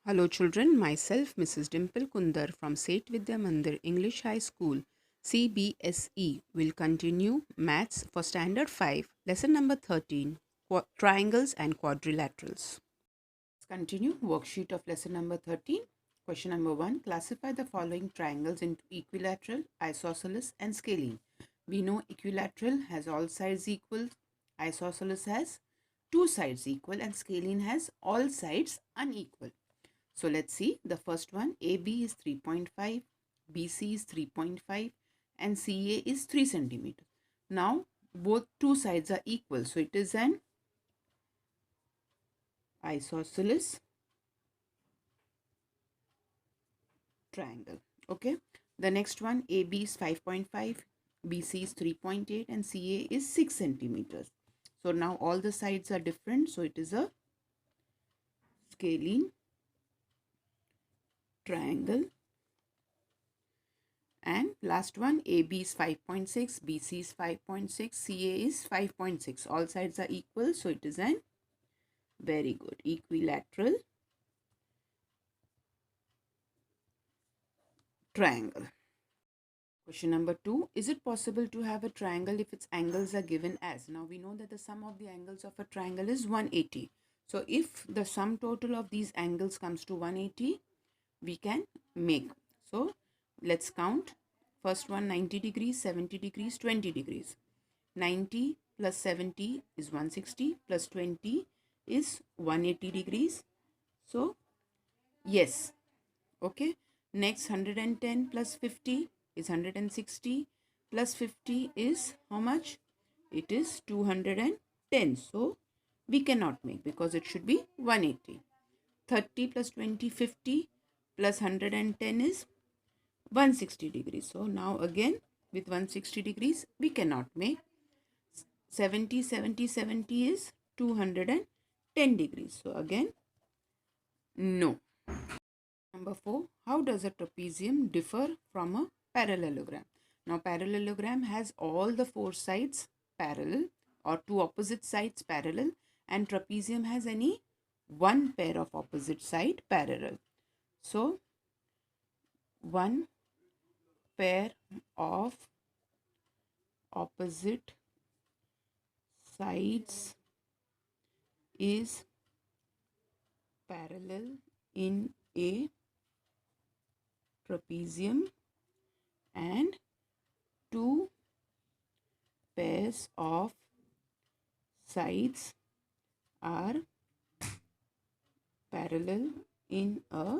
Hello children, myself Mrs. Dimple Kundar from Seth Vidya Mandir English High School CBSE will continue Maths for Standard 5, Lesson number 13, Triangles and Quadrilaterals. Let's continue worksheet of lesson number 13. Question number 1, classify the following triangles into equilateral, isosceles and scalene. We know equilateral has all sides equal, isosceles has two sides equal and scalene has all sides unequal. So let's see the first one. AB is 3.5, BC is 3.5 and CA is 3 centimeter. Now both two sides are equal. So it is an isosceles triangle. Okay. The next one, AB is 5.5, BC is 3.8 and CA is 6 centimeters. So now all the sides are different. So it is a scalene triangle. And last one, AB is 5.6, BC is 5.6, CA is 5.6. All sides are equal, so it is an very good equilateral triangle. Question number 2, is it possible to have a triangle if its angles are given as? Now we know that the sum of the angles of a triangle is 180. So if the sum total of these angles comes to 180, we can make. So let's count. First one, 90 degrees, 70 degrees, 20 degrees. 90 plus 70 is 160 plus 20 is 180 degrees. So yes, okay. Next, 110 plus 50 is 160 plus 50 is how much? It is 210. So we cannot make because it should be 180. 30 plus 20, 50 plus 110 is 160 degrees. So now again with 160 degrees we cannot make. 70 is 210 degrees. So again no. Number 4, how does a trapezium differ from a parallelogram? Now parallelogram has all the four sides parallel or two opposite sides parallel, and trapezium has any one pair of opposite side parallel. So one pair of opposite sides is parallel in a trapezium and two pairs of sides are parallel in a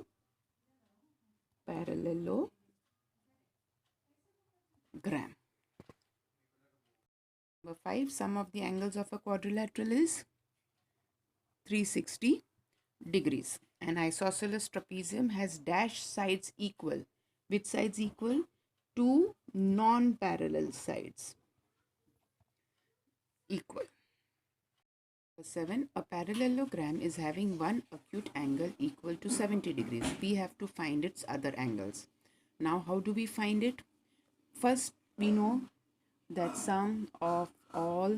parallelogram. Number 5, sum of the angles of a quadrilateral is 360 degrees. An isosceles trapezium has dash sides equal. Which sides equal? Two non-parallel sides equal. Number 7, a parallelogram is having one acute angle equal to 70 degrees. We have to find its other angles. Now how do we find it? First we know that sum of all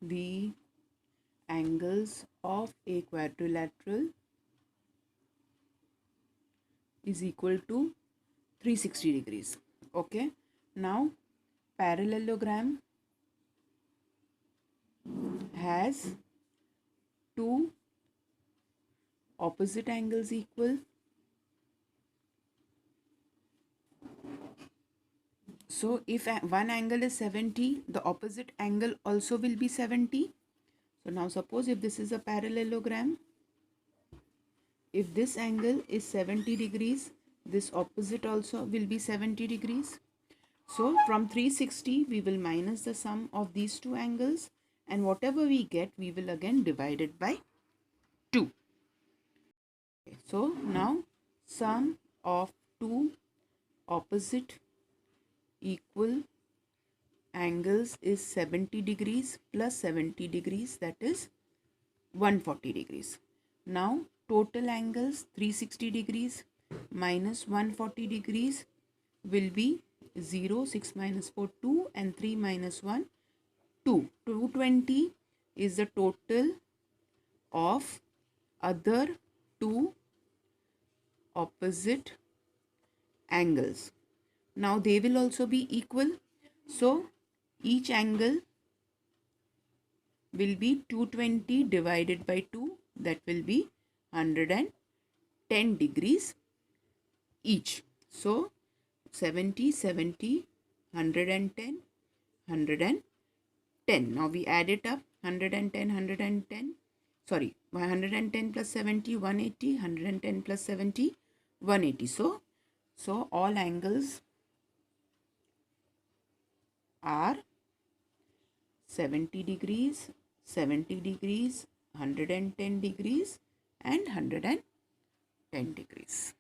the angles of a quadrilateral is equal to 360 degrees. Okay. Now parallelogram has two opposite angles equal. So if one angle is 70, the opposite angle also will be 70. So now suppose if this is a parallelogram, if this angle is 70 degrees, this opposite also will be 70 degrees. So from 360, we will minus the sum of these two angles, and whatever we get, we will again divide it by 2. Okay, so now sum of two opposite equal angles is 70 degrees plus 70 degrees, that is 140 degrees. Now total angles 360 degrees minus 140 degrees will be 0, 6 minus 4, 2 and 3 minus 1, 2. 220 is the total of other two opposite angles. Now they will also be equal. So each angle will be 220 divided by 2. That will be 110 degrees each. So 70, 70, 110, 110. Now we add it up. 110, 110. Sorry, 110 plus 70, 180. 110 plus 70, 180. So all angles are 70 degrees, 70 degrees, 110 degrees and 110 degrees.